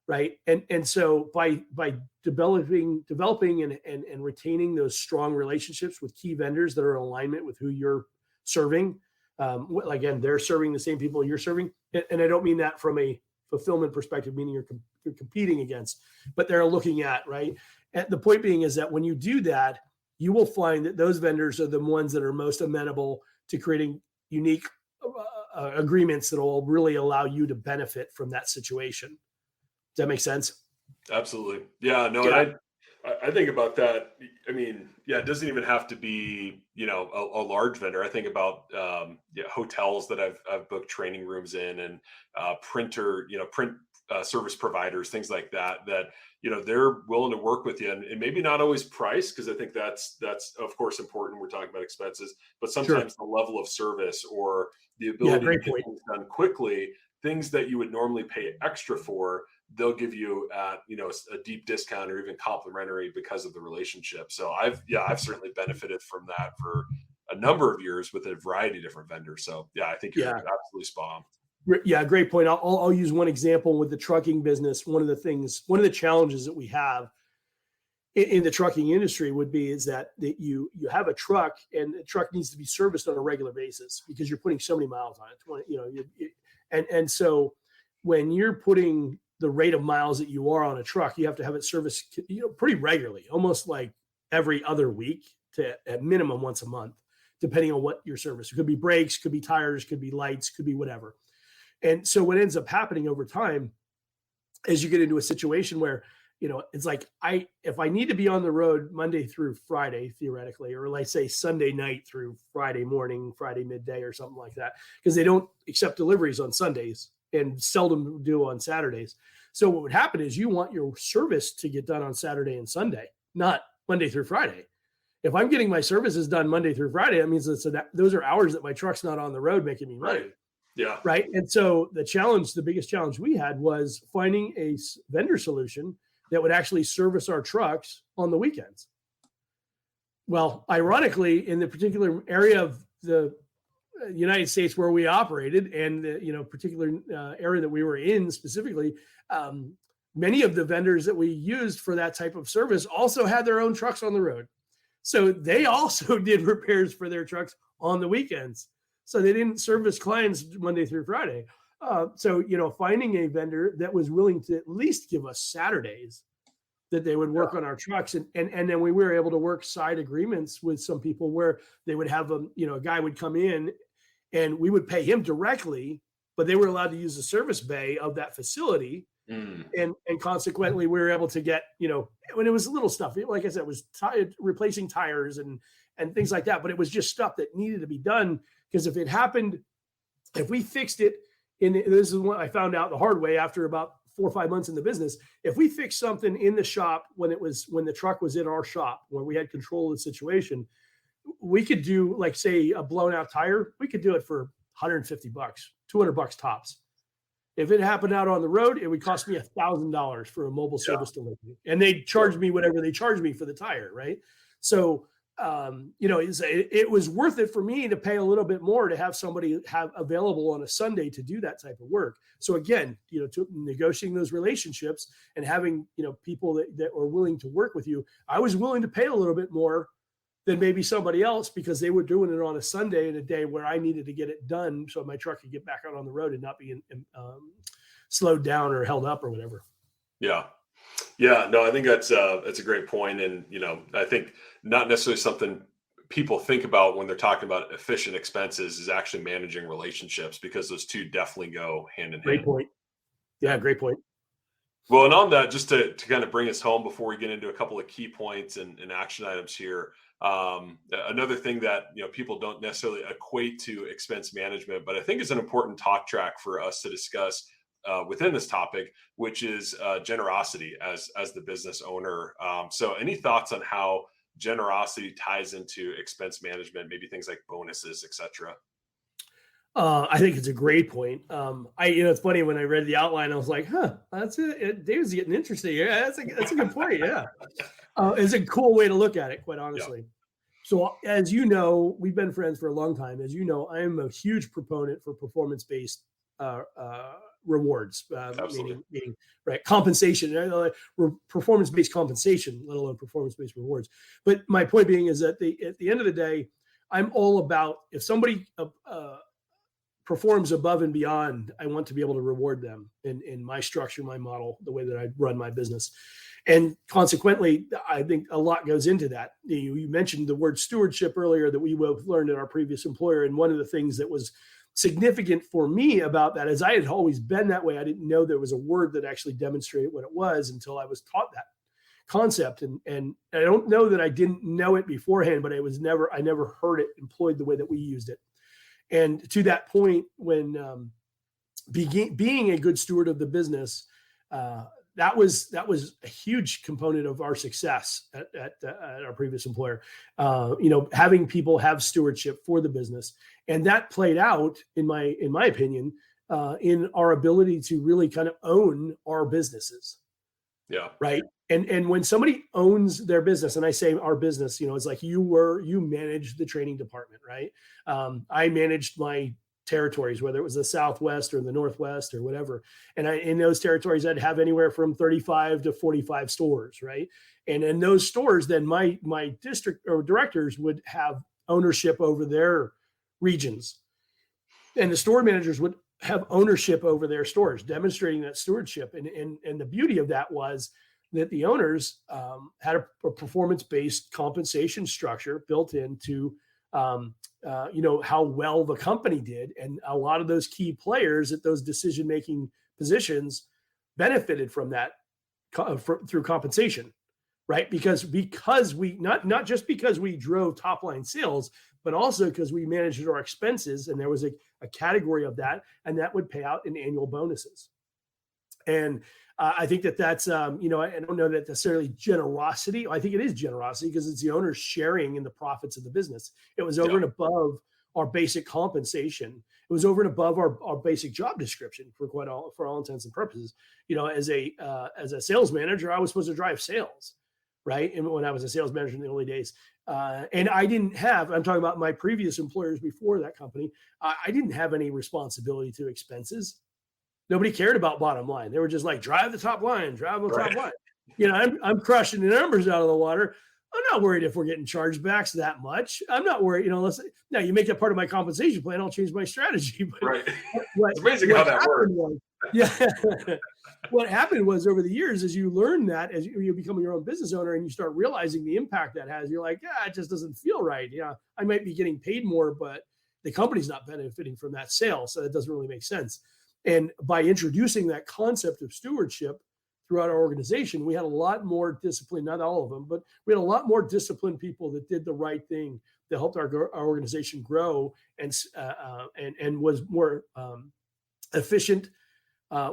Right. And so by developing and retaining those strong relationships with key vendors that are in alignment with who you're serving, again, they're serving the same people you're serving. And I don't mean that from a fulfillment perspective, meaning you're competing against, but they're looking at, right. And the point being is that when you do that, you will find that those vendors are the ones that are most amenable to creating unique agreements that will really allow you to benefit from that situation. Does that make sense? Absolutely. Yeah, no, Yeah. and I think about that. I mean, yeah, it doesn't even have to be, a large vendor. I think about hotels that I've booked training rooms in, and print service providers, things like that, they're willing to work with you, and maybe not always price, because I think that's of course important. We're talking about expenses, but sometimes the level of service or the ability to get things done quickly, things that you would normally pay extra for, they'll give you at a deep discount or even complimentary because of the relationship. So I've certainly benefited from that for a number of years with a variety of different vendors. So yeah, I think you're absolutely spot on. Yeah, great point. I'll use one example with the trucking business. One of the challenges that we have in the trucking industry is that you have a truck, and the truck needs to be serviced on a regular basis because you're putting so many miles on it. And so when you're putting the rate of miles that you are on a truck, you have to have it serviced, pretty regularly, almost like every other week to at minimum once a month, depending on what your service. It could be brakes, could be tires, could be lights, could be whatever. And so what ends up happening over time is you get into a situation where, it's like if I need to be on the road Monday through Friday, theoretically, or like say Sunday night through Friday morning, Friday midday or something like that, because they don't accept deliveries on Sundays and seldom do on Saturdays. So what would happen is you want your service to get done on Saturday and Sunday, not Monday through Friday. If I'm getting my services done Monday through Friday, that means those are hours that my truck's not on the road making me money. Right. Yeah. Right. And so the biggest challenge we had was finding a vendor solution that would actually service our trucks on the weekends. Well, ironically, in the particular area of the United States where we operated, and the particular area that we were in specifically, many of the vendors that we used for that type of service also had their own trucks on the road. So they also did repairs for their trucks on the weekends. So they didn't service clients Monday through Friday. So finding a vendor that was willing to at least give us Saturdays that they would work on our trucks. And then we were able to work side agreements with some people where they would have a guy would come in and we would pay him directly, but they were allowed to use the service bay of that facility. And consequently, we were able to get, when it was little stuff, like I said, it was replacing tires and things like that. But it was just stuff that needed to be done, because if it happened, if we fixed it, this is what I found out the hard way after about 4 or 5 months in the business. If we fixed something in the shop when the truck was in our shop, where we had control of the situation, we could do, like, say, a blown out tire. We could do it for $150, $200 tops. If it happened out on the road, it would cost me $1,000 for a mobile service delivery, and they'd charge me whatever they charge me for the tire, right? So, it was worth it for me to pay a little bit more to have somebody have available on a Sunday to do that type of work. So again, to negotiating those relationships and having, people that are willing to work with you, I was willing to pay a little bit more than maybe somebody else, because they were doing it on a Sunday in a day where I needed to get it done so my truck could get back out on the road and not be slowed down or held up or whatever. Yeah. Yeah. No, I think that's a great point. And, I think not necessarily something people think about when they're talking about efficient expenses is actually managing relationships, because those two definitely go hand in hand. Great point. Yeah. Great point. Well, and on that, just to kind of bring us home before we get into a couple of key points and action items here. Another thing that people don't necessarily equate to expense management, but I think is an important talk track for us to discuss within this topic, which is generosity as the business owner. So, any thoughts on how generosity ties into expense management? Maybe things like bonuses, etc. I think it's a great point. It's funny, when I read the outline, I was like, that's it. Dave's getting interesting. Yeah, that's a good point. Yeah. It's a cool way to look at it, quite honestly. Yeah. So, as you know, we've been friends for a long time. As you know, I am a huge proponent for performance-based rewards, meaning right, compensation, performance-based compensation, let alone performance-based rewards. But my point being is that at the end of the day, I'm all about, if somebody performs above and beyond, I want to be able to reward them in my structure, my model, the way that I run my business. And consequently, I think a lot goes into that. You mentioned the word stewardship earlier that we both learned at our previous employer. And one of the things that was significant for me about that is I had always been that way. I didn't know there was a word that actually demonstrated what it was until I was taught that concept. And I don't know that I didn't know it beforehand, but I never heard it employed the way that we used it. And to that point, when being a good steward of the business, that was a huge component of our success at our previous employer. Having people have stewardship for the business, and that played out in my opinion in our ability to really kind of own our businesses. Yeah. Right. And when somebody owns their business, and I say our business, it's like you managed the training department, right? I managed my territories, whether it was the Southwest or the Northwest or whatever. And in those territories, I'd have anywhere from 35 to 45 stores, right? And in those stores, then my district or directors would have ownership over their regions. And the store managers would have ownership over their stores, demonstrating that stewardship. And the beauty of that was that the owners had a performance-based compensation structure built into how well the company did. And a lot of those key players at those decision-making positions benefited from that through compensation, right? Because we, not just because we drove top-line sales, but also because we managed our expenses, and there was a category of that, and that would pay out in annual bonuses. And I think that's, I don't know that necessarily generosity. I think it is generosity because it's the owners sharing in the profits of the business. It was over and above our basic compensation. It was over and above our basic job description for all intents and purposes. As a sales manager, I was supposed to drive sales, right? And when I was a sales manager in the early days, and I'm talking about my previous employers before that company, I didn't have any responsibility to expenses. Nobody cared about bottom line. They were just like, drive the top line. I'm crushing the numbers out of the water. I'm not worried if we're getting chargebacks that much. I'm not worried, now you make that part of my compensation plan, I'll change my strategy. But right. It's amazing how that works. Yeah. What happened was over the years, as you learn that, as you become your own business owner and you start realizing the impact that has, you're like, yeah, it just doesn't feel right. Yeah, I might be getting paid more, but the company's not benefiting from that sale. So it doesn't really make sense. And by introducing that concept of stewardship throughout our organization, we had a lot more discipline, not all of them, but we had a lot more disciplined people that did the right thing that helped our organization grow and was more efficient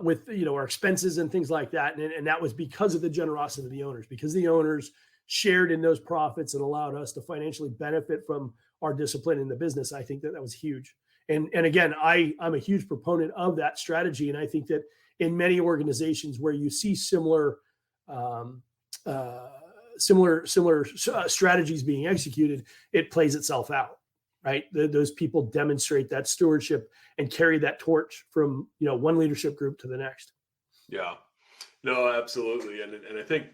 with our expenses and things like that. And that was because of the generosity of the owners, because the owners shared in those profits and allowed us to financially benefit from our discipline in the business. I think that was huge. And again, I'm a huge proponent of that strategy. And I think that in many organizations where you see similar strategies being executed, it plays itself out. Right. Those people demonstrate that stewardship and carry that torch from, one leadership group to the next. Yeah, no, absolutely. And I think,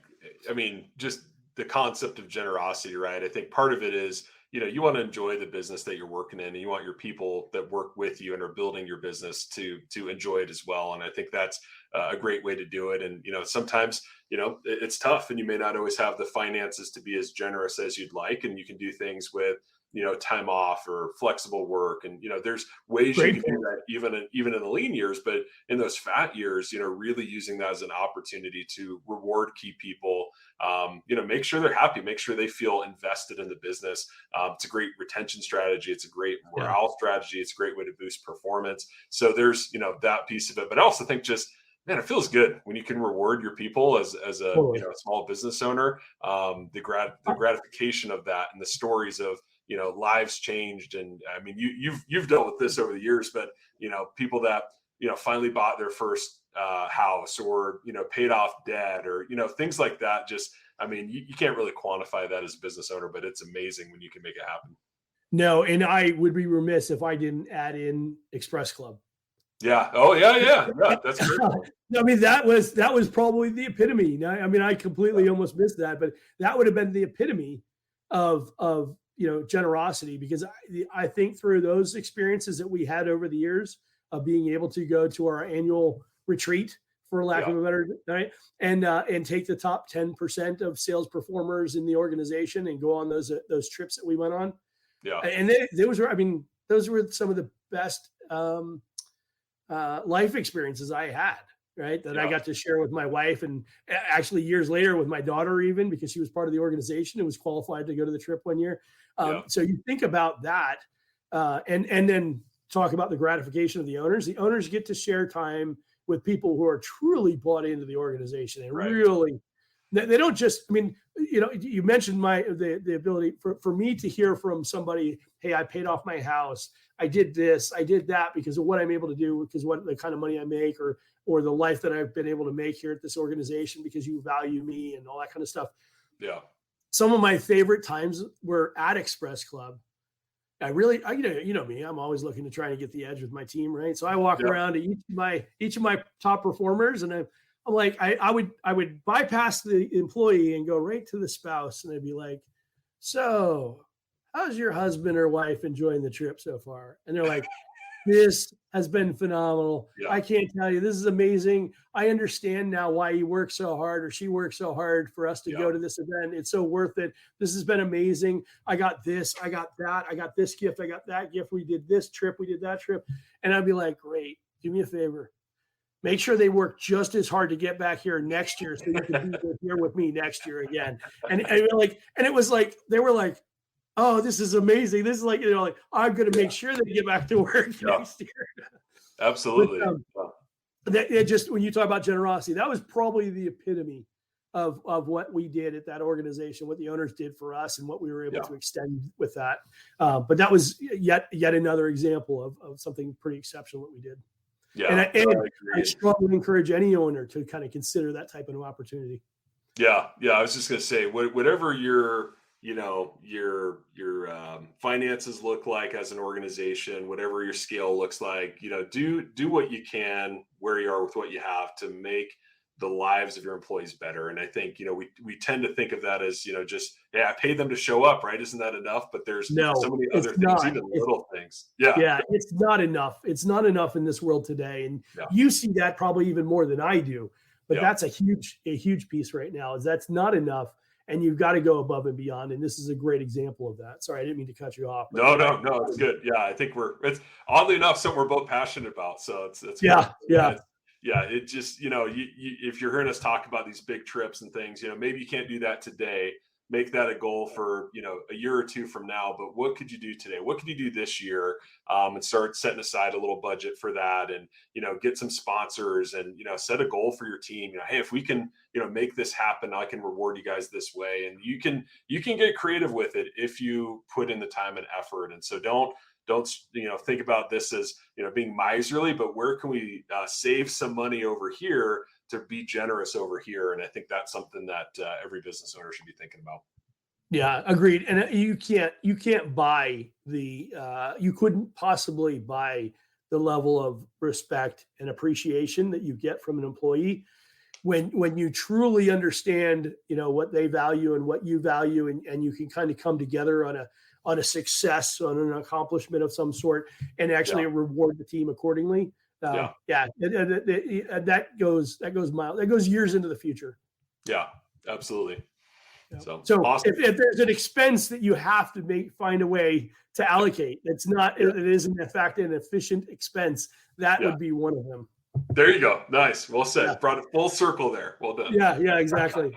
just the concept of generosity, right? I think part of it is, you want to enjoy the business that you're working in, and you want your people that work with you and are building your business to enjoy it as well. And I think that's a great way to do it. And, sometimes, it's tough and you may not always have the finances to be as generous as you'd like. And you can do things with, time off or flexible work. And, there's ways you can do that even in the lean years, but in those fat years, really using that as an opportunity to reward key people, make sure they're happy, make sure they feel invested in the business. It's a great retention strategy. It's a great morale strategy. It's a great way to boost performance. So there's, that piece of it, but I also think man, it feels good when you can reward your people as a Totally. a small business owner. The gratification of that and the stories of lives changed. And you've dealt with this over the years, but people that finally bought their first house or paid off debt or things like that. Just you can't really quantify that as a business owner, but it's amazing when you can make it happen. No, and I would be remiss if I didn't add in Express Club. Yeah. Oh yeah. That's great. That was probably the epitome. I completely almost missed that, but that would have been the epitome of generosity, because I think through those experiences that we had over the years of being able to go to our annual retreat, for lack of a better, right, and take the top 10% of sales performers in the organization and go on those trips that we went on. Yeah. And those were some of the best life experiences I had, right? That I got to share with my wife, and actually years later with my daughter, even because she was part of the organization and was qualified to go to the trip one year. So you think about that, and then talk about the gratification of the owners. The owners get to share time with people who are truly bought into the organization and really, they don't just, you mentioned the ability for me to hear from somebody, hey, I paid off my house, I did this, I did that because of what I'm able to do, because what the kind of money I make, or the life that I've been able to make here at this organization because you value me and all that kind of stuff. Yeah. Some of my favorite times were at Express Club. You know me, I'm always looking to try to get the edge with my team, right? So I walk around to each of my top performers, and I'm like, I would bypass the employee and go right to the spouse, and I'd be like, so how's your husband or wife enjoying the trip so far? And they're like, this has been phenomenal. Yeah. I can't tell you, this is amazing. I understand now why you work so hard, or she worked so hard for us to go to this event. It's so worth it. This has been amazing. I got this, I got that, I got this gift, I got that gift. We did this trip, we did that trip. And I'd be like, great, do me a favor. Make sure they work just as hard to get back here next year so you can be here with me next year again. And it was like, they were like, oh, this is amazing. This is like, I'm going to make sure they get back to work next year. Absolutely. But, just when you talk about generosity, that was probably the epitome of what we did at that organization, what the owners did for us, and what we were able to extend with that. But that was yet another example of something pretty exceptional that we did. Yeah, and I strongly encourage any owner to kind of consider that type of opportunity. Yeah. I was just going to say, whatever your finances look like as an organization, whatever your scale looks like, do what you can where you are with what you have to make the lives of your employees better. And I think, we tend to think of that as, just, I paid them to show up, right? Isn't that enough? But there's so No, many it's other things, not. even little things. Yeah. Yeah, it's not enough. It's not enough in this world today. And Yeah. you see that probably even more than I do. But Yeah. that's a huge piece right now, is that's not enough. And you've got to go above and beyond. And this is a great example of that. Sorry, I didn't mean to cut you off. No, it's good. Yeah, I think it's oddly enough something we're both passionate about. So it's yeah. It just, if you're hearing us talk about these big trips and things, maybe you can't do that today. Make that a goal for, a year or two from now. But what could you do today? What could you do this year? And start setting aside a little budget for that, and, get some sponsors, and, set a goal for your team. Hey, if we can, make this happen, I can reward you guys this way. And you can get creative with it if you put in the time and effort. And so don't think about this as, being miserly, but where can we save some money over here to be generous over here? And I think that's something that every business owner should be thinking about. Yeah, agreed. And you can't buy you couldn't possibly buy the level of respect and appreciation that you get from an employee when you truly understand, what they value and what you value, and you can kind of come together on a success, on an accomplishment of some sort, and actually reward the team accordingly. That goes years into the future. Yeah, absolutely. Yeah. So awesome. if there's an expense that you have to find a way to allocate, it isn't in fact an efficient expense. That would be one of them. There you go. Nice. Well said. Yeah. Brought it full circle there. Well done. Yeah, exactly.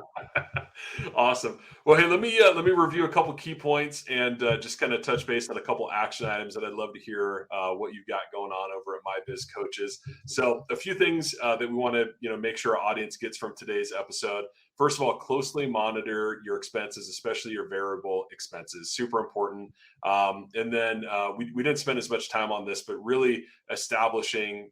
Awesome. Well, hey, let me review a couple key points and just kind of touch base on a couple action items that I'd love to hear what you've got going on over at My Biz Coaches. So a few things that we want to make sure our audience gets from today's episode. First of all, closely monitor your expenses, especially your variable expenses. Super important. And then we didn't spend as much time on this, but really establishing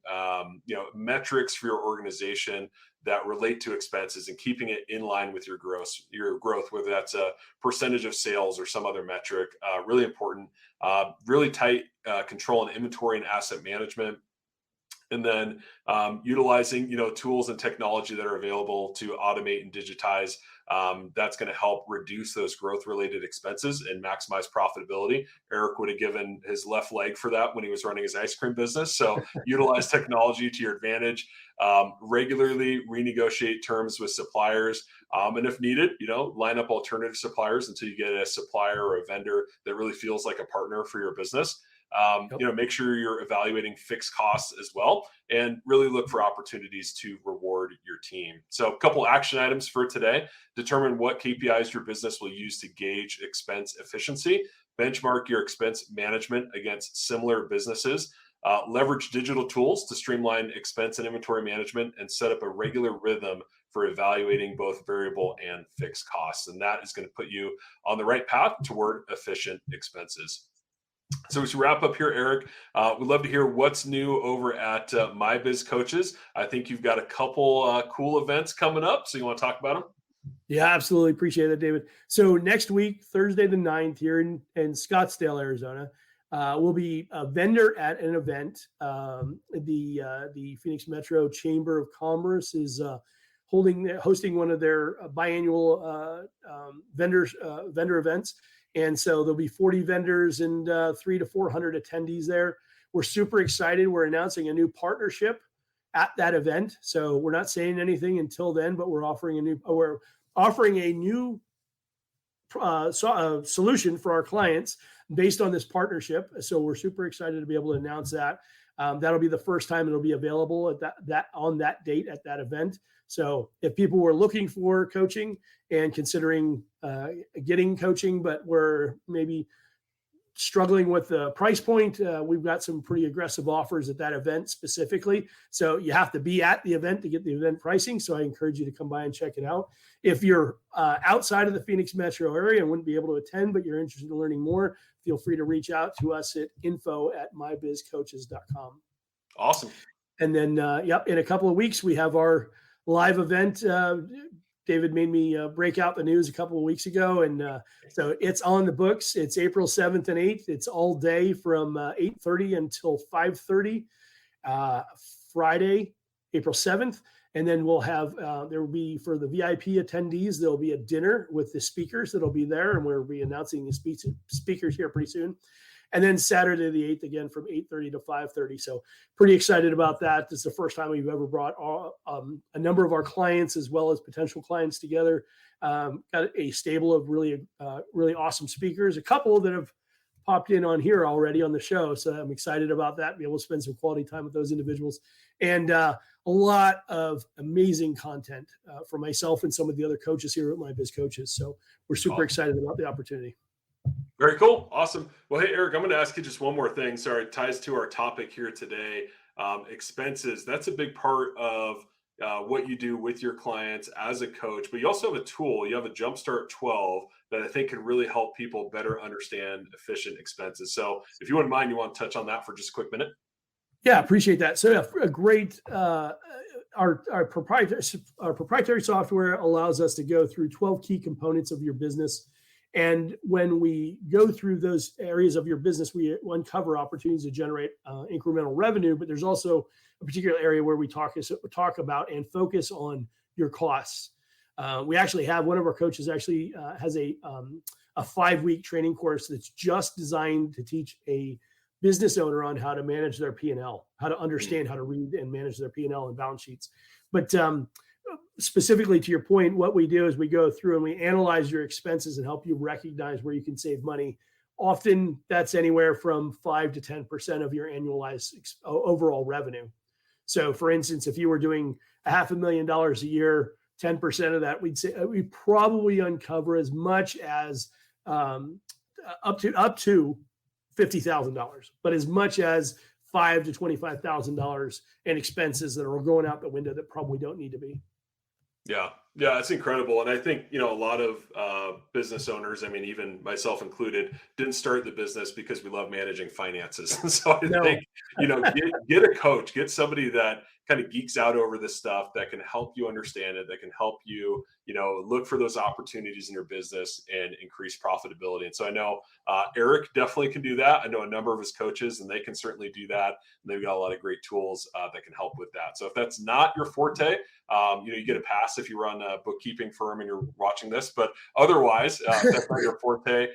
metrics for your organization that relate to expenses and keeping it in line with your growth, whether that's a percentage of sales or some other metric. Really important. Really tight control on inventory and asset management. And then utilizing, tools and technology that are available to automate and digitize. That's going to help reduce those growth-related expenses and maximize profitability. Eric would have given his left leg for that when he was running his ice cream business. So utilize technology to your advantage. Regularly renegotiate terms with suppliers. And if needed, line up alternative suppliers until you get a supplier or a vendor that really feels like a partner for your business. Make sure you're evaluating fixed costs as well, and really look for opportunities to reward your team. So a couple action items for today: determine what KPIs your business will use to gauge expense efficiency, benchmark your expense management against similar businesses, leverage digital tools to streamline expense and inventory management, and set up a regular rhythm for evaluating both variable and fixed costs. And that is going to put you on the right path toward efficient expenses. So as we wrap up here, Eric, we'd love to hear what's new over at My Biz Coaches. I think you've got a couple cool events coming up. So you want to talk about them? Yeah, absolutely. Appreciate it, David. So next week, Thursday the 9th, here in Scottsdale, Arizona, we'll be a vendor at an event. The Phoenix Metro Chamber of Commerce is hosting one of their biannual vendor events. And so there'll be 40 vendors and 300 to 400 attendees there. We're super excited. We're announcing a new partnership at that event. So we're not saying anything until then, but we're offering a new solution for our clients based on this partnership. So we're super excited to be able to announce that. That'll be the first time it'll be available at on that date at that event. So if people were looking for coaching and considering getting coaching, but were maybe struggling with the price point, we've got some pretty aggressive offers at that event specifically. So you have to be at the event to get the event pricing. So I encourage you to come by and check it out. If you're outside of the Phoenix metro area and wouldn't be able to attend, but you're interested in learning more, feel free to reach out to us at info@mybizcoaches.com. Awesome. And then, in a couple of weeks, we have our live event. David made me break out the news a couple of weeks ago. And so it's on the books. It's April 7th and 8th. It's all day from 8:30 until 5:30, Friday, April 7th. And then we'll have, there will be, for the VIP attendees, there'll be a dinner with the speakers that'll be there. And we'll be announcing the speakers here pretty soon. And then Saturday the 8th, again, from 8:30 to 5:30. So pretty excited about that. This is the first time we've ever brought a number of our clients as well as potential clients together. Got a stable of really awesome speakers, a couple that have popped in on here already on the show. So I'm excited about that, be able to spend some quality time with those individuals. And a lot of amazing content for myself and some of the other coaches here at my Biz Coaches. So we're super excited about the opportunity. Very cool. Awesome. Well, hey, Eric, I'm going to ask you just one more thing. Sorry, it ties to our topic here today. Expenses. That's a big part of what you do with your clients as a coach, but you also have a tool. You have a Jumpstart 12 that I think can really help people better understand efficient expenses. So if you wouldn't mind, you want to touch on that for just a quick minute? Yeah, appreciate that. So a great, our proprietary software allows us to go through 12 key components of your business. And when we go through those areas of your business, we uncover opportunities to generate incremental revenue, but there's also a particular area where we talk about and focus on your costs. We actually have one of our coaches actually has a 5-week training course that's just designed to teach a business owner on how to manage their P&L, how to understand how to read and manage their P&L and balance sheets. But specifically to your point, what we do is we go through and we analyze your expenses and help you recognize where you can save money. Often that's anywhere from 5 to 10% of your annualized overall revenue. So for instance, if you were doing $500,000 a year, 10% of that, we'd say we probably uncover as much as up to $50,000, but as much as $5,000 to $25,000 in expenses that are going out the window that probably don't need to be. Yeah, it's incredible. And I think, a lot of business owners, I mean, even myself included, didn't start the business because we love managing finances. And so I think, get a coach, get somebody that kind of geeks out over this stuff, that can help you understand it, that can help you, look for those opportunities in your business and increase profitability. And so I know Eric definitely can do that. I know a number of his coaches, and they can certainly do that. And they've got a lot of great tools that can help with that. So if that's not your forte, you get a pass if you run a bookkeeping firm and you're watching this. But otherwise, if that's not your forte,